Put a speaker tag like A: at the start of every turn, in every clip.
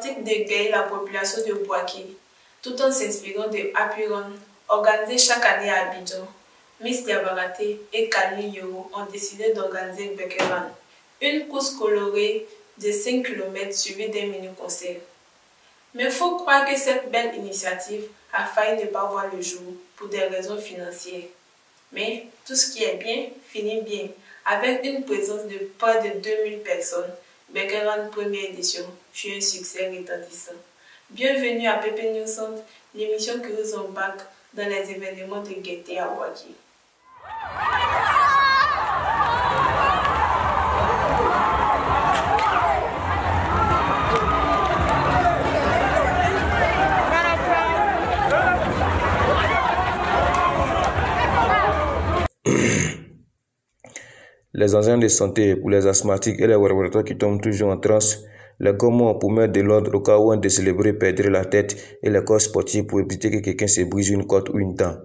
A: optique d'égayer la population de Bouaké, tout en s'inspirant de Happy Run, organisé chaque année à Abidjan. Miss Diabaraté et Kali Yoro ont décidé d'organiser Becker Run, une course colorée de 5 km suivie d'un mini-concert. Mais il faut croire que cette belle initiative a failli ne pas voir le jour pour des raisons financières. Mais tout ce qui est bien finit bien. Avec une présence de près de 2000 personnes, Becker Run première édition fut un succès retentissant. Bienvenue à Pepe News Centre, l'émission qui vous embarque dans les événements de gaieté à Bouaké.
B: Les agents de santé pour les asthmatiques et les laboratoires qui tombent toujours en transe, les gommons pour mettre de l'ordre au cas où un décélébré perdrait la tête et les corps sportifs pour éviter que quelqu'un se brise une côte ou une dent.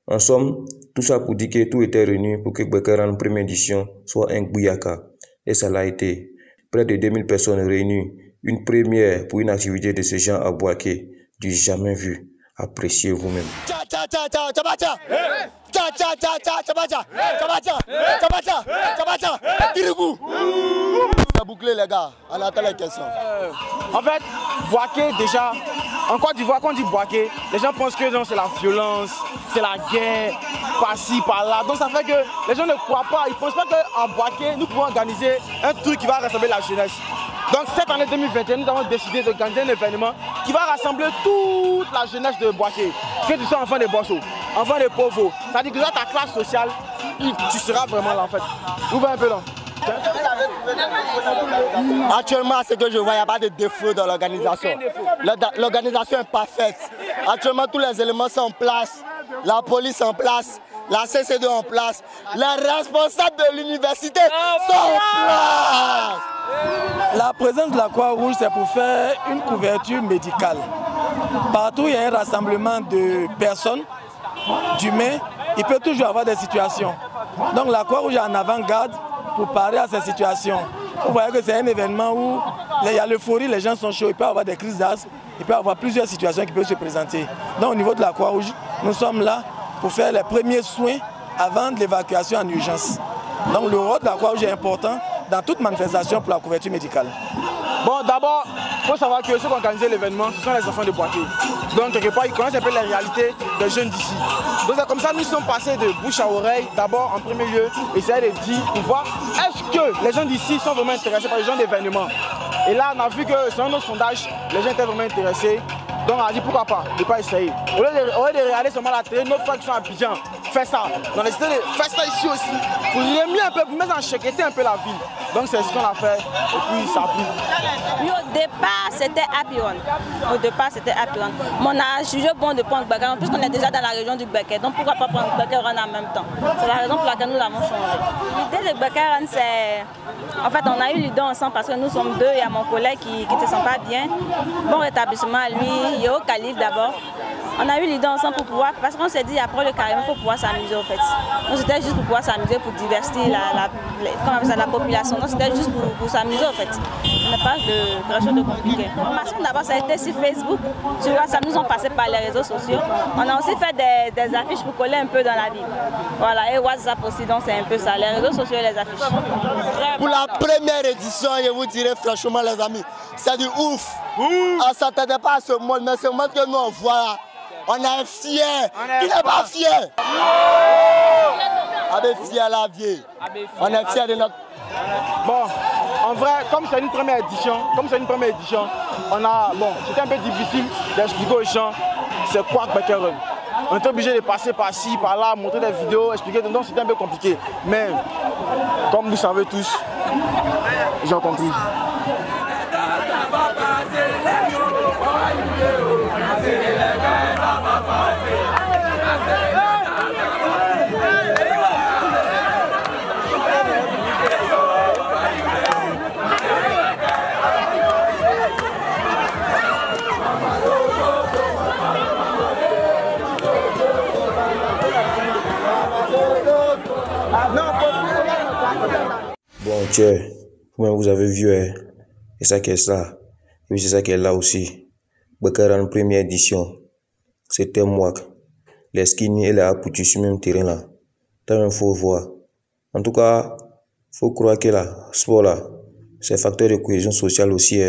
B: En somme, tout ça pour dire que tout était réuni pour que Becker Run première édition soit un bouyaka. Et ça l'a été. Près de 2000 personnes réunies, une première pour une activité de ce genre à Bouaké, du jamais vu. Appréciez vous-même.
C: C'est bouclé les gars, on attend les questions.
D: En fait, Bouaké déjà, en Côte d'Ivoire quand on dit Bouaké, les gens pensent que c'est la violence, c'est la guerre, par-ci, par-là. Donc ça fait que les gens ne croient pas, ils ne pensent pas qu'en Bouaké, nous pouvons organiser un truc qui va rassembler la jeunesse. Donc cette année 2021, nous avons décidé d'organiser un événement qui va rassembler toute la jeunesse de Bouaké. Que tu sois enfant de Bosso, enfant de pauvres, ça dit que dans ta classe sociale, tu seras vraiment là en fait. Ouvre un peu là.
C: Actuellement, ce que je vois, il n'y a pas de défaut dans l'organisation. L'organisation est parfaite. Actuellement, tous les éléments sont en place. La police en place, la CC2 en place. Les responsables de l'université sont en place.
E: La présence de la Croix-Rouge, c'est pour faire une couverture médicale. Partout, il y a un rassemblement de personnes, d'humains, il peut toujours y avoir des situations. Donc la Croix-Rouge est en avant-garde pour parer à ces situations. Vous voyez que c'est un événement où il y a l'euphorie, les gens sont chauds, il peut y avoir des crises d'asthme, il peut y avoir plusieurs situations qui peuvent se présenter. Donc au niveau de la Croix-Rouge, nous sommes là pour faire les premiers soins avant de l'évacuation en urgence. Donc le rôle de la Croix-Rouge est important dans toute manifestation pour la couverture médicale.
D: Bon, d'abord, il faut savoir que ceux qui ont organisé l'événement, ce sont les enfants de Bouaké. Donc, quelque part, ils connaissent un peu les réalités des jeunes d'ici. Donc, c'est comme ça que nous sommes passés de bouche à oreille, d'abord, en premier lieu, essayer de dire, pour voir, est-ce que les gens d'ici sont vraiment intéressés par les gens d'événements. Et là, on a vu que sur un autre sondage, les gens étaient vraiment intéressés. Donc, on a dit, pourquoi pas, ne pas essayer. Au lieu de regarder seulement la télé, nos frères qui sont à Abidjan, fais ça. On a décidé de faire ça ici aussi, pour remuer un peu, pour mettre en sécurité un peu la ville. Donc c'est ce qu'on a fait et puis ça a plu.
F: Oui, au départ c'était Happy Run. Au départ c'était Happy Run. Mais on a jugé bon de prendre Becker Run puisqu'on est déjà dans la région du Becker. Donc pourquoi pas prendre Becker Run en même temps. C'est la raison pour laquelle nous l'avons changé. L'idée de Becker Run c'est... En fait on a eu l'idée ensemble parce que nous sommes deux. Il y a mon collègue qui ne se sent pas bien. Bon rétablissement à lui. Yoro Khalif d'abord. On a eu l'idée ensemble pour pouvoir, parce qu'on s'est dit après le carême, il faut pouvoir s'amuser au fait. Donc c'était juste pour pouvoir s'amuser, pour diversifier la population. Donc c'était juste pour s'amuser au fait. Ce n'est pas quelque chose de compliqué. La formation d'abord ça a été sur Facebook, sur WhatsApp, nous sommes passés par les réseaux sociaux. On a aussi fait des affiches pour coller un peu dans la ville. Voilà, et WhatsApp aussi, donc c'est un peu ça, les réseaux sociaux et les affiches.
C: Pour la première édition, je vous dirais franchement les amis, c'est du ouf. On ne s'attendait pas à ce monde, mais ce monde que nous on voit, on est fiers. Qui n'est pas fier? Avec fier la vieille. On est fiers de notre...
D: Bon, en vrai, comme c'est une première édition, on a, bon, c'était un peu difficile d'expliquer aux gens c'est quoi Becker Run. On était obligé de passer par-ci, par-là, montrer des vidéos, expliquer, donc c'était un peu compliqué. Mais, comme vous savez tous, j'ai compris.
B: Bon, tiens, vous avez vu, c'est ça qui est ça. puis c'est ça qui est là aussi. Bekaran première édition. C'était moi. Les skinny et les Aputu sur le même terrain là. T'as il faut voir. En tout cas, faut croire que là, sport là, c'est facteur de cohésion sociale aussi.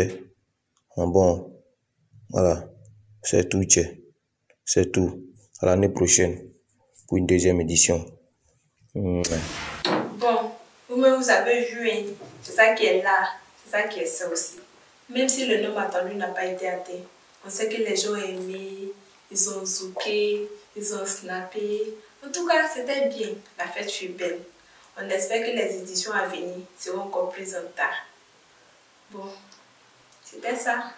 B: Bon, voilà. C'est tout, c'est tout. À l'année prochaine pour une deuxième édition.
A: Bon, vous-même vous avez joué. C'est ça qui est là. C'est ça qui est ça aussi. Même si le nombre attendu n'a pas été atteint, on sait que les gens ont aimé, ils ont zouké, ils ont snappé. En tout cas, c'était bien. La fête fut belle. On espère que les éditions à venir seront encore plus en retard. Bon, c'était ça.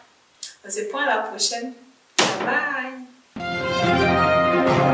A: On se prend à la prochaine. Bye bye.